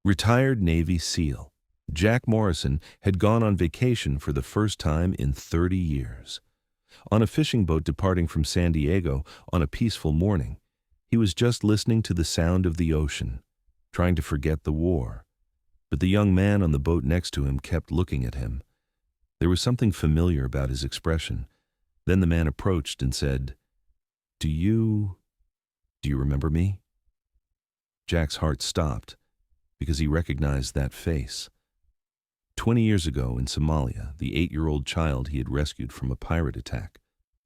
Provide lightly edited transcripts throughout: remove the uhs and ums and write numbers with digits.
Retired Navy SEAL Jack Morrison had gone on vacation for the first time in 30 years. On a fishing boat departing from San Diego on a peaceful morning, he was just listening to the sound of the ocean, trying to forget the war. But the young man on the boat next to him kept looking at him. There was something familiar about his expression. Then the man approached and said, Do you remember me?" Jack's heart stopped because he recognized that face. 20 years ago in Somalia, the 8-year-old child he had rescued from a pirate attack,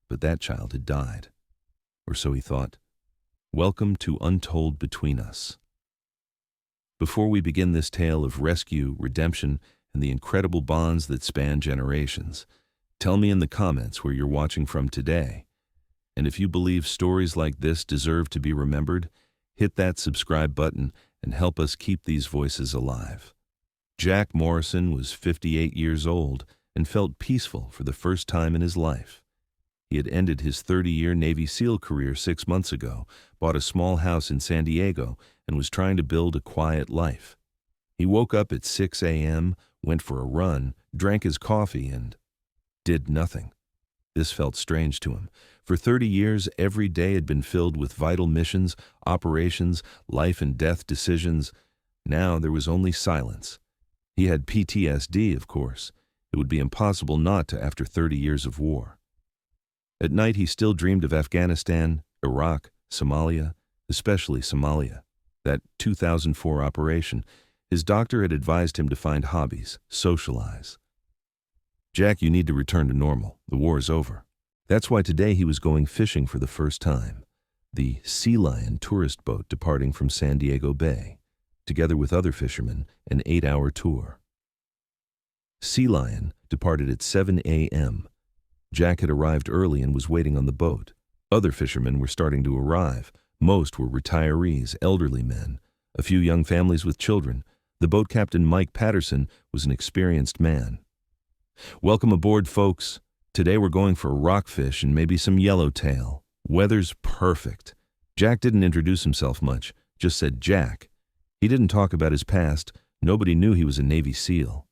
but that child had died. Or so he thought. Welcome to Untold Between Us. Before we begin this tale of rescue, redemption, and the incredible bonds that span generations, tell me in the comments where you're watching from today. And if you believe stories like this deserve to be remembered, hit that subscribe button and help us keep these voices alive. Jack Morrison was 58 years old and felt peaceful for the first time in his life. He had ended his 30-year Navy SEAL career 6 months ago, bought a small house in San Diego, and was trying to build a quiet life. He woke up at 6 a.m., went for a run, drank his coffee, and did nothing. This felt strange to him. For 30 years, every day had been filled with vital missions, operations, life and death decisions. Now there was only silence. He had PTSD, of course. It would be impossible not to after 30 years of war. At night, he still dreamed of Afghanistan, Iraq, Somalia, especially Somalia. That 2004 operation. His doctor had advised him to find hobbies, socialize. Jack, you need to return to normal. The war is over. That's why today he was going fishing for the first time. The Sea Lion tourist boat departing from San Diego Bay, together with other fishermen, an 8-hour tour. Sea Lion departed at 7 a.m. Jack had arrived early and was waiting on the boat. Other fishermen were starting to arrive. Most were retirees, elderly men, a few young families with children. The boat captain, Mike Patterson, was an experienced man. Welcome aboard, folks. Today we're going for rockfish and maybe some yellowtail. Weather's perfect. Jack didn't introduce himself much, just said Jack. He didn't talk about his past. Nobody knew he was a Navy SEAL.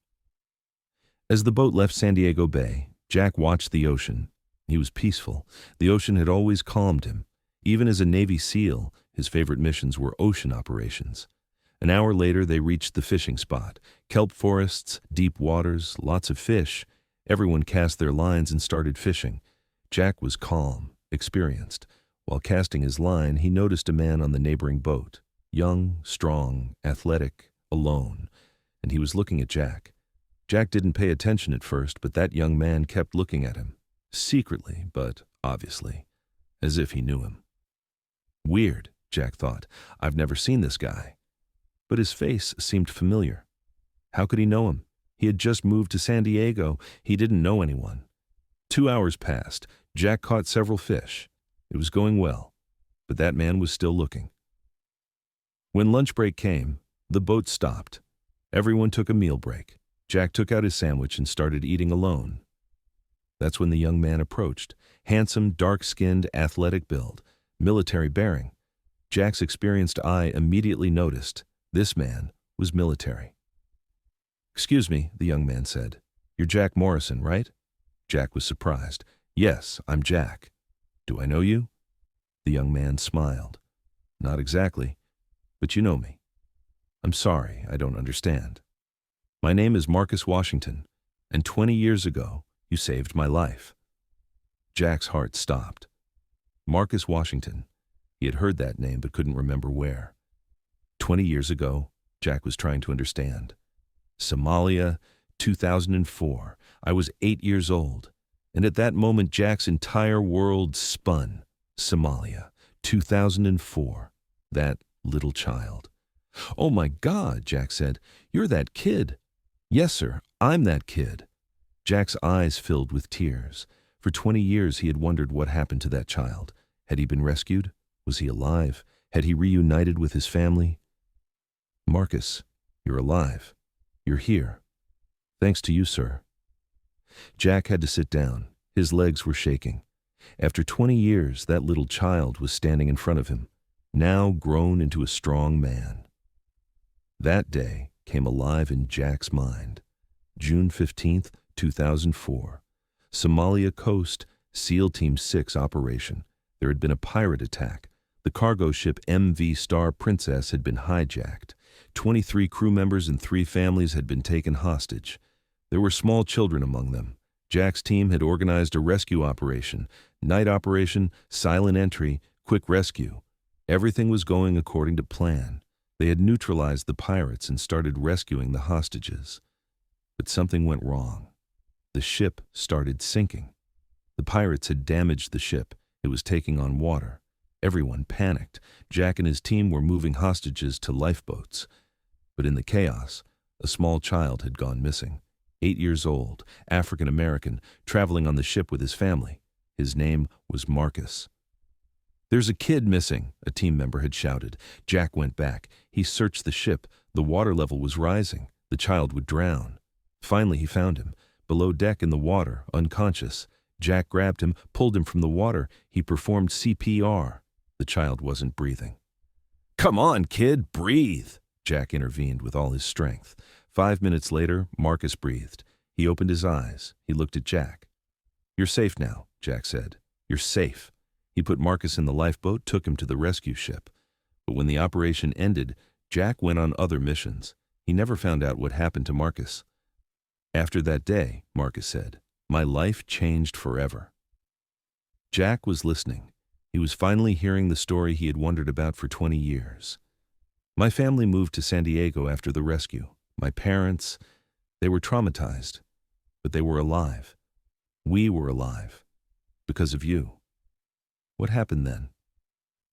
As the boat left San Diego Bay, Jack watched the ocean. He was peaceful. The ocean had always calmed him. Even as a Navy SEAL, his favorite missions were ocean operations. An hour later, they reached the fishing spot. Kelp forests, deep waters, lots of fish. Everyone cast their lines and started fishing. Jack was calm, experienced. While casting his line, he noticed a man on the neighboring boat. Young, strong, athletic, alone. And he was looking at Jack. Jack didn't pay attention at first, but that young man kept looking at him. Secretly, but obviously. As if he knew him. Weird, Jack thought. I've never seen this guy. But his face seemed familiar. How could he know him? He had just moved to San Diego. He didn't know anyone. 2 hours passed. Jack caught several fish. It was going well, but that man was still looking. When lunch break came, the boat stopped. Everyone took a meal break. Jack took out his sandwich and started eating alone. That's when the young man approached. Handsome, dark-skinned, athletic build, military bearing. Jack's experienced eye immediately noticed this man was military. "Excuse me," the young man said. "You're Jack Morrison, right?" Jack was surprised. "Yes, I'm Jack. Do I know you?" The young man smiled. "Not exactly, but you know me." "I'm sorry, I don't understand." "My name is Marcus Washington, and 20 years ago, you saved my life." Jack's heart stopped. Marcus Washington. He had heard that name but couldn't remember where. 20 years ago, Jack was trying to understand. Somalia, 2004. I was 8 years old. And at that moment, Jack's entire world spun. Somalia, 2004. That little child. "Oh my God," Jack said. "You're that kid." "Yes, sir, I'm that kid." Jack's eyes filled with tears. For 20 years, he had wondered what happened to that child. Had he been rescued? Was he alive? Had he reunited with his family? "Marcus, you're alive. You're here. Thanks to you, sir." Jack had to sit down. His legs were shaking. After 20 years, that little child was standing in front of him, now grown into a strong man. That day came alive in Jack's mind. June 15th, 2004. Somalia coast, SEAL Team 6 operation. There had been a pirate attack. The cargo ship MV Star Princess had been hijacked. 23 crew members and 3 families had been taken hostage. There were small children among them. Jack's team had organized a rescue operation, night operation, silent entry, quick rescue. Everything was going according to plan. They had neutralized the pirates and started rescuing the hostages. But something went wrong. The ship started sinking. The pirates had damaged the ship. It was taking on water. Everyone panicked. Jack and his team were moving hostages to lifeboats. But in the chaos, a small child had gone missing. 8 years old, African American, traveling on the ship with his family. His name was Marcus. "There's a kid missing," a team member had shouted. Jack went back. He searched the ship. The water level was rising. The child would drown. Finally, he found him, below deck in the water, unconscious. Jack grabbed him, pulled him from the water. He performed CPR. The child wasn't breathing. "Come on, kid, breathe," Jack intervened with all his strength. 5 minutes later, Marcus breathed. He opened his eyes. He looked at Jack. "You're safe now," Jack said. "You're safe." He put Marcus in the lifeboat, took him to the rescue ship. But when the operation ended, Jack went on other missions. He never found out what happened to Marcus. "After that day," Marcus said, "my life changed forever." Jack was listening. He was finally hearing the story he had wondered about for 20 years. "My family moved to San Diego after the rescue. My parents, they were traumatized, but they were alive. We were alive. Because of you." "What happened then?"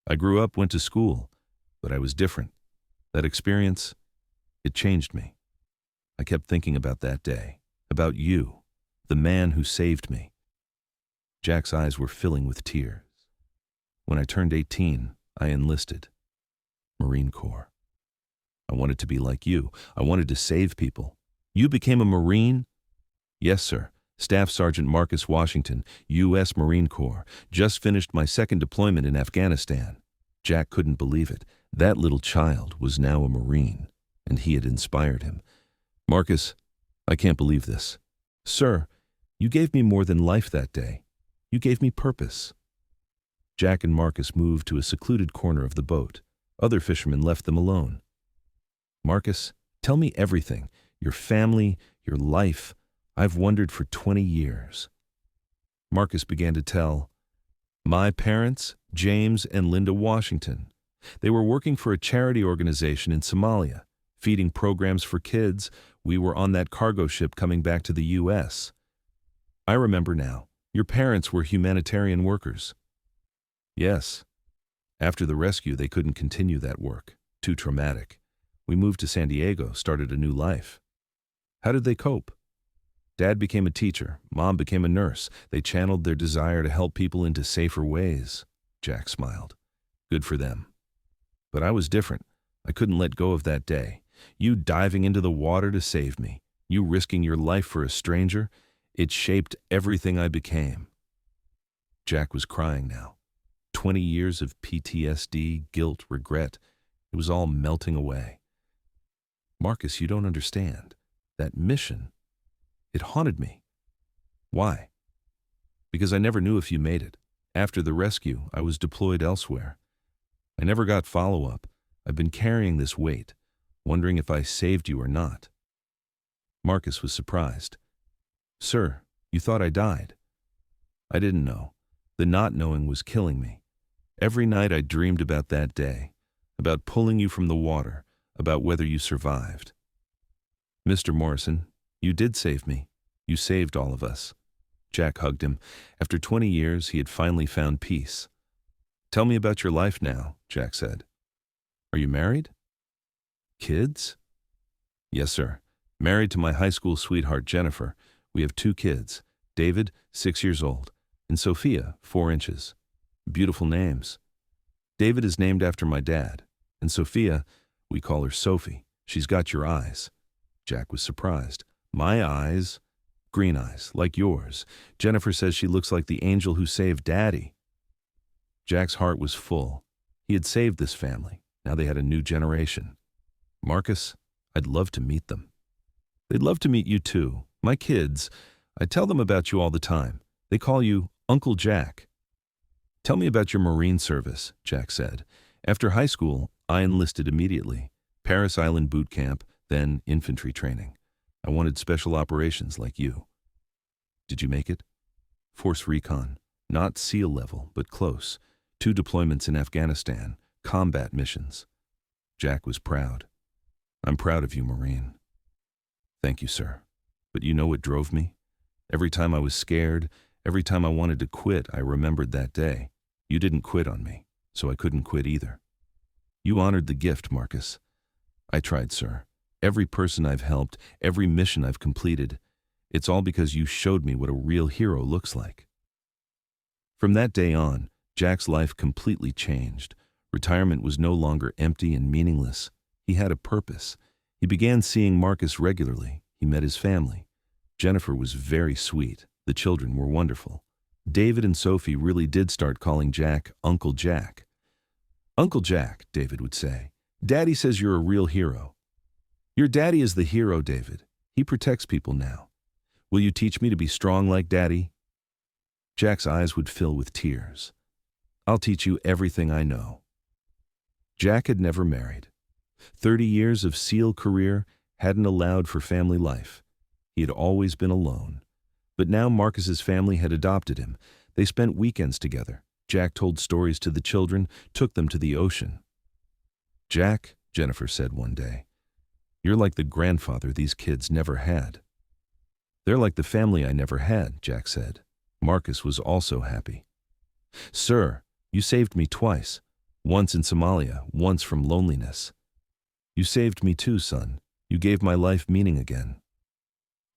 "I grew up, went to school, but I was different. That experience, it changed me. I kept thinking about that day, about you, the man who saved me." Jack's eyes were filling with tears. "When I turned 18, I enlisted. Marine Corps. I wanted to be like you. I wanted to save people." "You became a Marine?" "Yes, sir. Staff Sergeant Marcus Washington, U.S. Marine Corps. Just finished my second deployment in Afghanistan." Jack couldn't believe it. That little child was now a Marine, and he had inspired him. "Marcus, I can't believe this." "Sir, you gave me more than life that day. You gave me purpose." Jack and Marcus moved to a secluded corner of the boat. Other fishermen left them alone. "Marcus, tell me everything. Your family, your life. I've wondered for 20 years. Marcus began to tell. "My parents, James and Linda Washington. They were working for a charity organization in Somalia, feeding programs for kids. We were on that cargo ship coming back to the U.S. I remember now. Your parents were humanitarian workers." "Yes. After the rescue, they couldn't continue that work. Too traumatic. We moved to San Diego, started a new life." "How did they cope?" "Dad became a teacher. Mom became a nurse. They channeled their desire to help people into safer ways." Jack smiled. "Good for them. But I was different. I couldn't let go of that day. You diving into the water to save me. You risking your life for a stranger. It shaped everything I became." Jack was crying now. 20 years of PTSD, guilt, regret. It was all melting away. "Marcus, you don't understand. That mission, it haunted me." "Why?" "Because I never knew if you made it. After the rescue, I was deployed elsewhere. I never got follow-up. I've been carrying this weight, wondering if I saved you or not." Marcus was surprised. "Sir, you thought I died." "I didn't know. The not knowing was killing me. Every night I dreamed about that day, about pulling you from the water, about whether you survived." "Mr. Morrison, you did save me. You saved all of us." Jack hugged him. After 20 years, he had finally found peace. "Tell me about your life now," Jack said. "Are you married?" "Kids?" "Yes, sir. Married to my high school sweetheart, Jennifer. We have 2 kids, David, 6 years old, and Sophia, 4 inches. Beautiful names. David is named after my dad, and Sophia, we call her Sophie. She's got your eyes." Jack was surprised. "My eyes?" "Green eyes, like yours. Jennifer says she looks like the angel who saved Daddy." Jack's heart was full. He had saved this family. Now they had a new generation. Marcus, I'd love to meet them. They'd love to meet you too. My kids, I tell them about you all the time. They call you Uncle Jack. Tell me about your Marine service, Jack said. After high school, I enlisted immediately. Paris Island boot camp, then infantry training. I wanted special operations like you. Did you make it? Force recon. Not SEAL level, but close. 2 deployments in Afghanistan. Combat missions. Jack was proud. I'm proud of you, Marine. Thank you, sir. But you know what drove me? Every time I was scared, every time I wanted to quit, I remembered that day. You didn't quit on me, so I couldn't quit either. You honored the gift, Marcus. I tried, sir. Every person I've helped, every mission I've completed, it's all because you showed me what a real hero looks like. From that day on, Jack's life completely changed. Retirement was no longer empty and meaningless. He had a purpose. He began seeing Marcus regularly. He met his family. Jennifer was very sweet. The children were wonderful. David and Sophie really did start calling Jack Uncle Jack. Uncle Jack, David would say, Daddy says you're a real hero. Your daddy is the hero, David. He protects people now. Will you teach me to be strong like Daddy? Jack's eyes would fill with tears. I'll teach you everything I know. Jack had never married. 30 years of SEAL career hadn't allowed for family life. He had always been alone. But now Marcus's family had adopted him. They spent weekends together. Jack told stories to the children, took them to the ocean. Jack, Jennifer said one day, you're like the grandfather these kids never had. They're like the family I never had, Jack said. Marcus was also happy. Sir, you saved me twice. Once in Somalia, once from loneliness. You saved me too, son. You gave my life meaning again.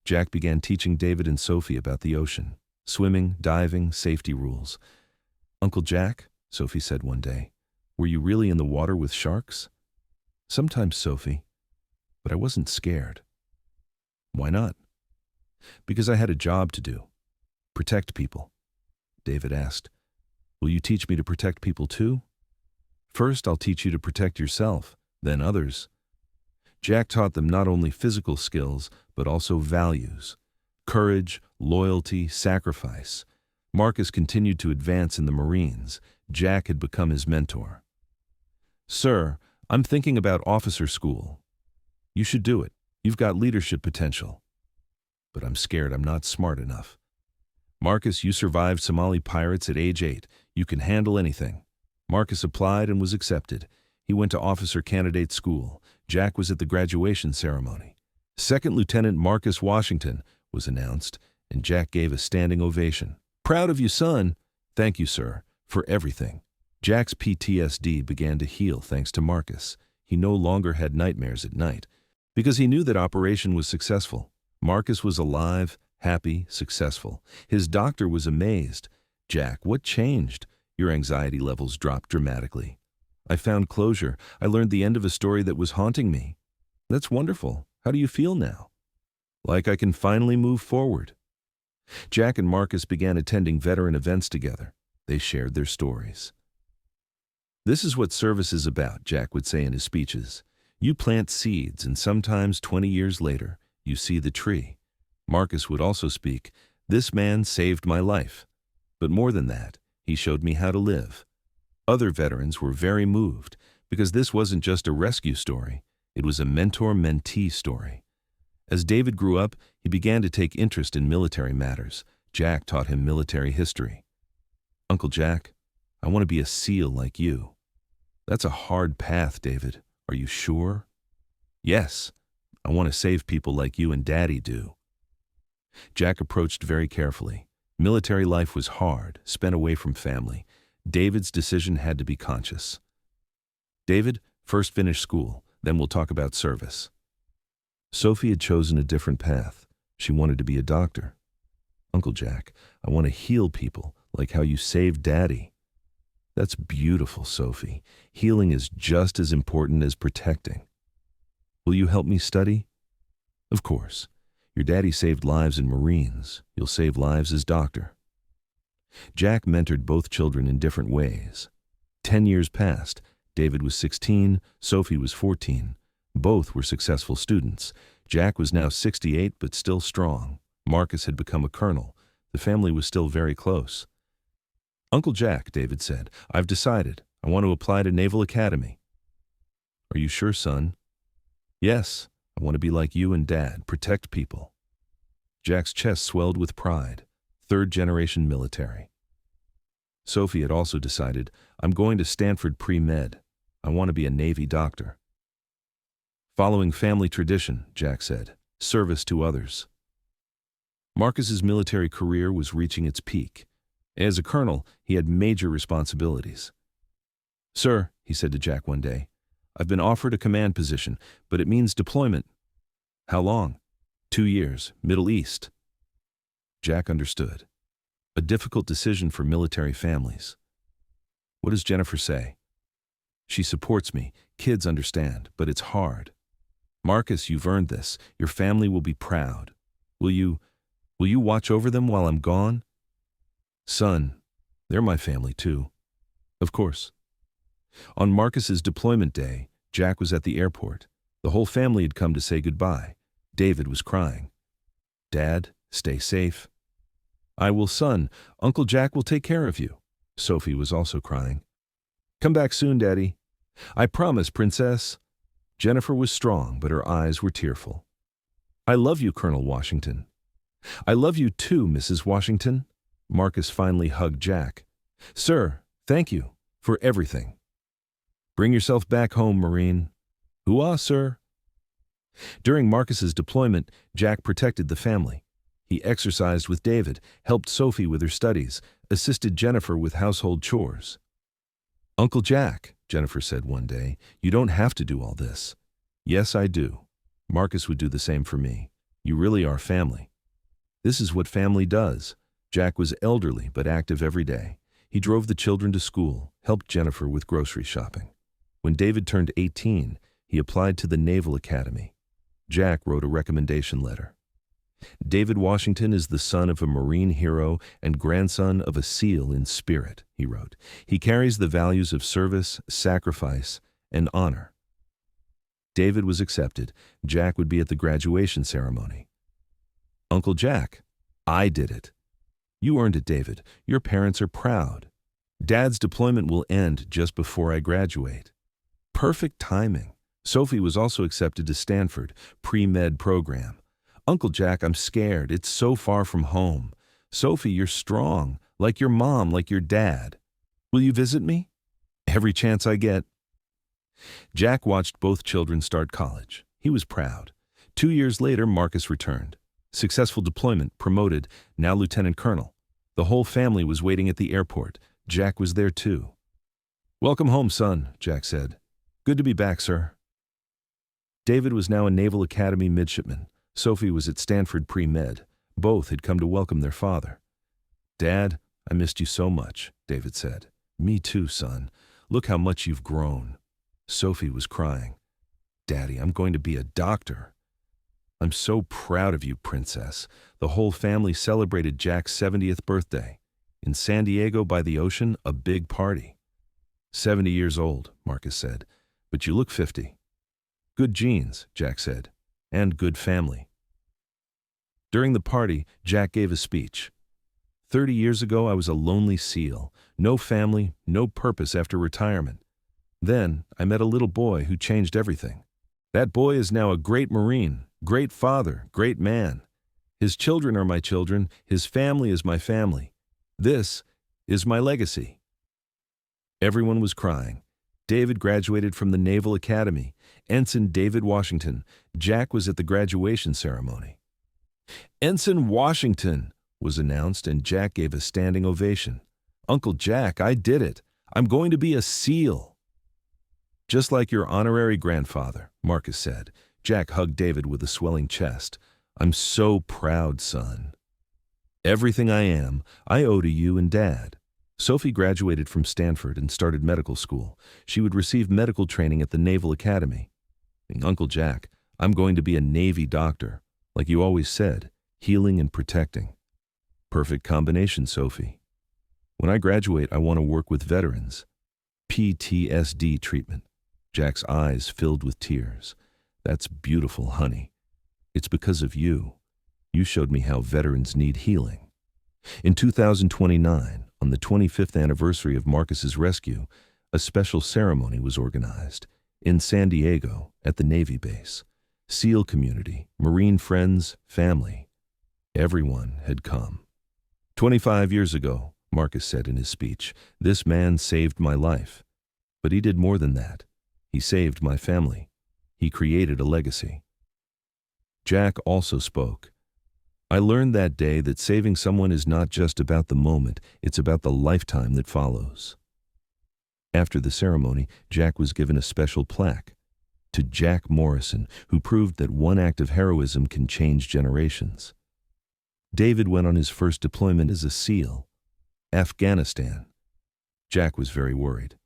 Jack began teaching David and Sophie about the ocean. Swimming, diving, safety rules. Uncle Jack, Sophie said one day, were you really in the water with sharks? Sometimes, Sophie, but I wasn't scared. Why not? Because I had a job to do. Protect people. David asked, will you teach me to protect people too? First, I'll teach you to protect yourself, then others. Jack taught them not only physical skills, but also values. Courage, loyalty, sacrifice. Marcus continued to advance in the Marines. Jack had become his mentor. Sir, I'm thinking about officer school. You should do it. You've got leadership potential. But I'm scared I'm not smart enough. Marcus, you survived Somali pirates at age 8. You can handle anything. Marcus applied and was accepted. He went to officer candidate school. Jack was at the graduation ceremony. Second Lieutenant Marcus Washington was announced, and Jack gave a standing ovation. Proud of you, son. Thank you, sir, for everything. Jack's PTSD began to heal thanks to Marcus. He no longer had nightmares at night because he knew that operation was successful. Marcus was alive, happy, successful. His doctor was amazed. Jack, what changed? Your anxiety levels dropped dramatically. I found closure. I learned the end of a story that was haunting me. That's wonderful. How do you feel now? Like I can finally move forward. Jack and Marcus began attending veteran events together. They shared their stories. This is what service is about, Jack would say in his speeches. You plant seeds, and sometimes 20 years later, you see the tree. Marcus would also speak, this man saved my life. But more than that, he showed me how to live. Other veterans were very moved, because this wasn't just a rescue story. It was a mentor-mentee story. As David grew up, he began to take interest in military matters. Jack taught him military history. Uncle Jack, I want to be a SEAL like you. That's a hard path, David. Are you sure? Yes. I want to save people like you and Daddy do. Jack approached very carefully. Military life was hard, spent away from family. David's decision had to be conscious. David, first finish school, then we'll talk about service. Sophie had chosen a different path. She wanted to be a doctor. Uncle Jack, I want to heal people, like how you saved Daddy. That's beautiful, Sophie. Healing is just as important as protecting. Will you help me study? Of course. Your daddy saved lives in Marines. You'll save lives as doctor. Jack mentored both children in different ways. 10 years passed. David was 16, Sophie was 14. Both were successful students. Jack was now 68 but still strong. Marcus had become a colonel. The family was still very close. "Uncle Jack," David said, "I've decided. I want to apply to Naval Academy." "Are you sure, son?" "Yes. I want to be like you and Dad, protect people." Jack's chest swelled with pride. Third-generation military. Sophie had also decided, "I'm going to Stanford pre-med. I want to be a Navy doctor." "Following family tradition," Jack said, "service to others." Marcus's military career was reaching its peak. As a colonel, he had major responsibilities. "Sir," he said to Jack one day, "I've been offered a command position, but it means deployment." "How long?" 2 years, Middle East." Jack understood. A difficult decision for military families. "What does Jennifer say?" "She supports me. Kids understand, but it's hard." "Marcus, you've earned this. Your family will be proud. Will you watch over them while I'm gone?" "Son, they're my family too." "Of course." On Marcus's deployment day, Jack was at the airport. The whole family had come to say goodbye. David was crying. "Dad, stay safe." "I will, son. Uncle Jack will take care of you." Sophie was also crying. "Come back soon, Daddy." "I promise, Princess." Jennifer was strong, but her eyes were tearful. "I love you, Colonel Washington." "I love you too, Mrs. Washington." Marcus finally hugged Jack. "Sir, thank you for everything." "Bring yourself back home, Marine." "Hoo-ah, sir." During Marcus's deployment, Jack protected the family. He exercised with David, helped Sophie with her studies, assisted Jennifer with household chores. "Uncle Jack," Jennifer said one day, "you don't have to do all this." "Yes, I do. Marcus would do the same for me. You really are family." "This is what family does." Jack was elderly but active every day. He drove the children to school, helped Jennifer with grocery shopping. When David turned 18, he applied to the Naval Academy. Jack wrote a recommendation letter. "David Washington is the son of a Marine hero and grandson of a SEAL in spirit," he wrote. "He carries the values of service, sacrifice, and honor." David was accepted. Jack would be at the graduation ceremony. "Uncle Jack, I did it." "You earned it, David. Your parents are proud." "Dad's deployment will end just before I graduate." Perfect timing. Sophie was also accepted to Stanford, pre-med program. "Uncle Jack, I'm scared. It's so far from home." "Sophie, you're strong, like your mom, like your dad." "Will you visit me?" "Every chance I get." Jack watched both children start college. He was proud. 2 years later, Marcus returned. Successful deployment, promoted, now lieutenant colonel. The whole family was waiting at the airport. Jack was there too. "Welcome home, son," Jack said. "Good to be back, sir." David was now a Naval Academy midshipman. Sophie was at Stanford pre-med. Both had come to welcome their father. "Dad, I missed you so much," David said. "Me too, son. Look how much you've grown." Sophie was crying. "Daddy, I'm going to be a doctor." "I'm so proud of you, Princess." The whole family celebrated Jack's 70th birthday. In San Diego by the ocean, a big party. 70 years old, Marcus said, "but you look 50. "Good genes," Jack said, "and good family." During the party, Jack gave a speech. 30 years ago, I was a lonely SEAL. No family, no purpose after retirement. Then, I met a little boy who changed everything. That boy is now a great Marine, great father, great man. His children are my children. His family is my family. This is my legacy." Everyone was crying. David graduated from the Naval Academy. Ensign David Washington. Jack was at the graduation ceremony. "Ensign Washington," was announced, and Jack gave a standing ovation. "Uncle Jack, I did it. I'm going to be a SEAL." "Just like your honorary grandfather," Marcus said. Jack hugged David with a swelling chest. "I'm so proud, son. Everything I am, I owe to you and Dad." Sophie graduated from Stanford and started medical school. She would receive medical training at the Naval Academy. "Uncle Jack, I'm going to be a Navy doctor. Like you always said, healing and protecting." "Perfect combination, Sophie. When I graduate, I want to work with veterans. PTSD treatment." Jack's eyes filled with tears. That's beautiful, honey. It's because of you. You showed me how veterans need healing. In 2029, on the 25th anniversary of Marcus's rescue, a special ceremony was organized in San Diego at the Navy base. SEAL community, Marine friends, family, everyone had come. 25 years ago, Marcus said in his speech, this man saved my life. But he did more than that. He saved my family. He created a legacy. Jack also spoke. I learned that day that saving someone is not just about the moment, it's about the lifetime that follows. After the ceremony, Jack was given a special plaque to Jack Morrison, who proved that one act of heroism can change generations. David went on his first deployment as a SEAL, Afghanistan. Jack was very worried.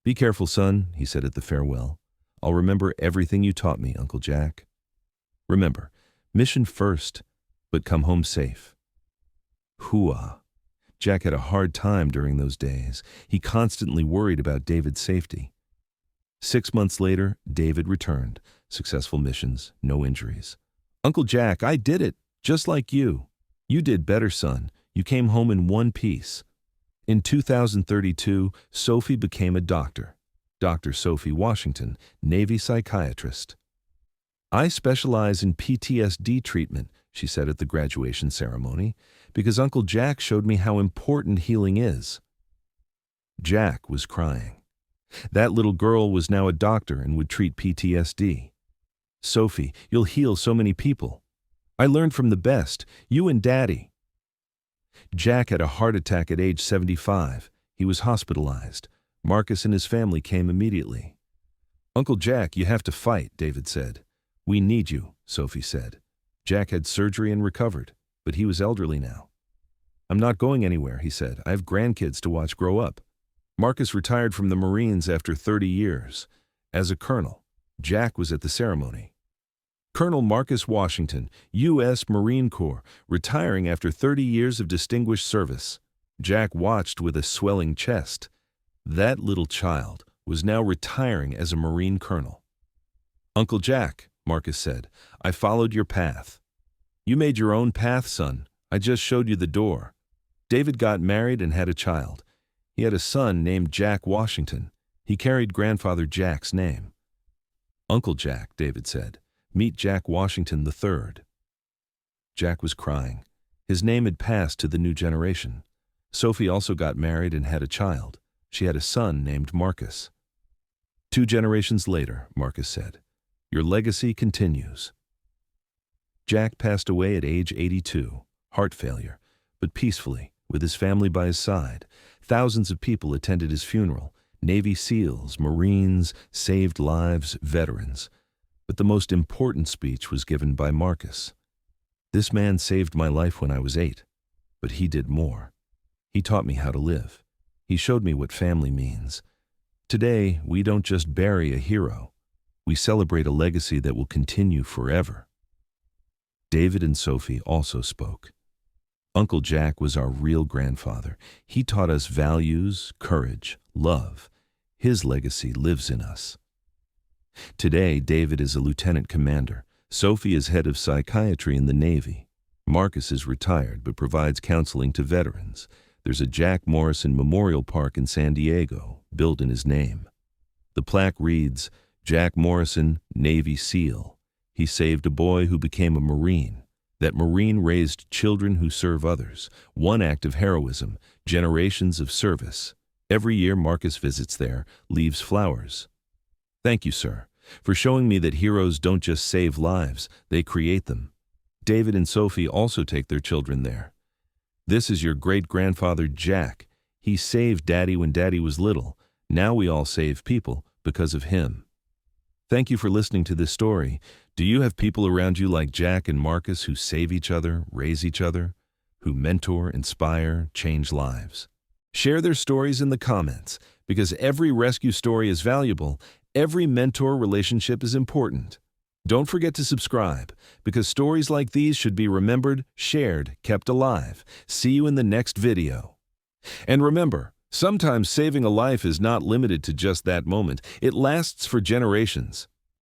Be careful, son, he said at the farewell. I'll remember everything you taught me, Uncle Jack. Remember, mission first, but come home safe. Hooah! Jack had a hard time during those days. He constantly worried about David's safety. 6 months later, David returned. Successful missions, no injuries. Uncle Jack, I did it, just like you. You did better, son. You came home in one piece. In 2032, Sophie became a doctor. Dr. Sophie Washington, Navy psychiatrist. I specialize in PTSD treatment, she said at the graduation ceremony, because Uncle Jack showed me how important healing is. Jack was crying. That little girl was now a doctor and would treat PTSD. Sophie, you'll heal so many people. I learned from the best, you and Daddy. Jack had a heart attack at age 75. He was hospitalized. Marcus and his family came immediately. Uncle Jack, you have to fight, David said. We need you, Sophie said. Jack had surgery and recovered, but he was elderly now. I'm not going anywhere, he said. I have grandkids to watch grow up. Marcus retired from the Marines after 30 years. As a colonel, Jack was at the ceremony. Colonel Marcus Washington, U.S. Marine Corps, retiring after 30 years of distinguished service. Jack watched with a swelling chest. That little child was now retiring as a Marine colonel. Uncle Jack, Marcus said, I followed your path. You made your own path, son. I just showed you the door. David got married and had a child. He had a son named Jack Washington. He carried grandfather Jack's name. Uncle Jack, David said, meet Jack Washington III. Jack was crying. His name had passed to the new generation. Sophie also got married and had a child. She had a son named Marcus. 2 generations later, Marcus said, your legacy continues. Jack passed away at age 82, heart failure, but peacefully, with his family by his side. Thousands of people attended his funeral. Navy SEALs, Marines, saved lives, veterans. But the most important speech was given by Marcus. This man saved my life when I was 8, but he did more. He taught me how to live. He showed me what family means. Today, we don't just bury a hero. We celebrate a legacy that will continue forever. David and Sophie also spoke. Uncle Jack was our real grandfather. He taught us values, courage, love. His legacy lives in us. Today, David is a lieutenant commander. Sophie is head of psychiatry in the Navy. Marcus is retired but provides counseling to veterans. There's a Jack Morrison Memorial Park in San Diego, built in his name. The plaque reads, Jack Morrison, Navy SEAL. He saved a boy who became a Marine. That Marine raised children who serve others. One act of heroism, generations of service. Every year Marcus visits there, leaves flowers. Thank you, sir, for showing me that heroes don't just save lives, they create them. David and Sophie also take their children there. This is your great-grandfather Jack. He saved Daddy when Daddy was little. Now we all save people because of him. Thank you for listening to this story. Do you have people around you like Jack and Marcus who save each other, raise each other, who mentor, inspire, change lives? Share their stories in the comments, because every rescue story is valuable. Every mentor relationship is important. Don't forget to subscribe, because stories like these should be remembered, shared, kept alive. See you in the next video. And remember, sometimes saving a life is not limited to just that moment. It lasts for generations.